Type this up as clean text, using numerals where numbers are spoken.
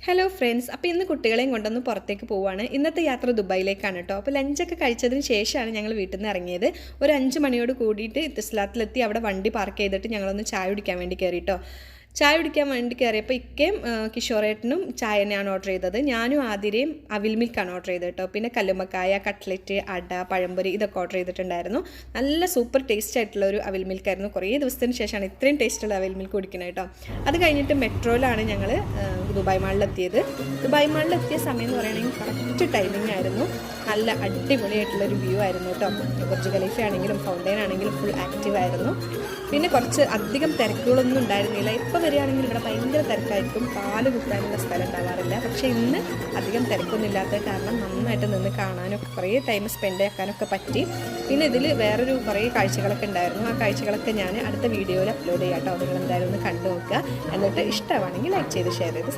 Hello friends, അപ്പോൾ ഇന്ന് കുട്ടികളെയും കൊണ്ടൊന്ന് പുറത്തേക്ക് പോവുകയാണ്. ഇന്നത്തെ യാത്ര ദുബായിലേക്കാണ് കേട്ടോ. അപ്പോൾ ലഞ്ചൊക്കെ കഴിച്ചതിന് ശേഷമാണ് ഞങ്ങൾ വീട്ടിൽ നിന്ന് ഇറങ്ങിയത്. ഒരു 5 മണിയോട് കൂടിയിട്ട് ഇത്തിസ്ലാത്തിലെത്തി. അവിടെ വണ്ടി പാർക്ക് ചെയ്തിട്ട് ഞങ്ങളൊന്ന് ചായ കുടിക്കാൻ വേണ്ടി കയറി കേട്ടോ. ചായ കുടിക്കാൻ വേണ്ടി കയറിയപ്പോൾ ഇക്കയും കിഷോറേട്ടനും ചായ തന്നെയാണ് ഓർഡർ ചെയ്തത്. ഞാനും ആതിരയും അവിൽ മിൽക്കാണ് ഓർഡർ ചെയ്തത് കേട്ടോ. പിന്നെ കല്ലുമ്മക്കായ, കട്ട്ലറ്റ്, അട, പഴംപൊരി ഇതൊക്കെ ഓർഡർ ചെയ്തിട്ടുണ്ടായിരുന്നു. നല്ല സൂപ്പർ ടേസ്റ്റ് ആയിട്ടുള്ള ഒരു അവിൽ മിൽക്കായിരുന്നു. കുറേ ദിവസത്തിന് ശേഷമാണ് ഇത്രയും ടേസ്റ്റുള്ള അവിൽ മിൽക്ക് കുടിക്കുന്നത് കേട്ടോ. അത് കഴിഞ്ഞിട്ട് മെട്രോയിലാണ് ഞങ്ങൾ ദുബായ് മാളിലെത്തിയത്. ദുബായ് മാളിലെത്തിയ സമയം എന്ന് പറയുകയാണെങ്കിൽ കറക്റ്റ് ടൈമിംഗ് ആയിരുന്നു. നല്ല അടിപൊളിയായിട്ടുള്ളൊരു വ്യൂ ആയിരുന്നു കേട്ടോ. ബുർജ് ഖലീഫ ആണെങ്കിലും ഫൗണ്ടൈൻ ആണെങ്കിലും ഫുൾ ആക്റ്റീവ് ആയിരുന്നു. പിന്നെ കുറച്ച് അധികം തിരക്കുകളൊന്നും ഉണ്ടായിരുന്നില്ല. ഇപ്പോൾ വരികയാണെങ്കിൽ ഇവിടെ ഭയങ്കര തിരക്കായിരിക്കും. പാല് കുത്താനുള്ള സ്ഥലം ഉണ്ടാവാറില്ല. പക്ഷേ ഇന്ന് അധികം തിരക്കൊന്നും ഇല്ലാത്ത കാരണം നന്നായിട്ട് നിന്ന് കാണാനൊക്കെ കുറേ ടൈം സ്പെൻഡ് ആക്കാനൊക്കെ പറ്റി. പിന്നെ ഇതിൽ വേറൊരു കുറേ കാഴ്ചകളൊക്കെ ഉണ്ടായിരുന്നു. ആ കാഴ്ചകളൊക്കെ ഞാൻ അടുത്ത വീഡിയോയിൽ അപ്ലോഡ് ചെയ്യാം കേട്ടോ. നിങ്ങൾ എന്തായാലും ഒന്ന് കണ്ടു നോക്കുക. എന്നിട്ട് ഇഷ്ടമാണെങ്കിൽ ലൈക്ക് ചെയ്ത് ഷെയർ ചെയ്ത്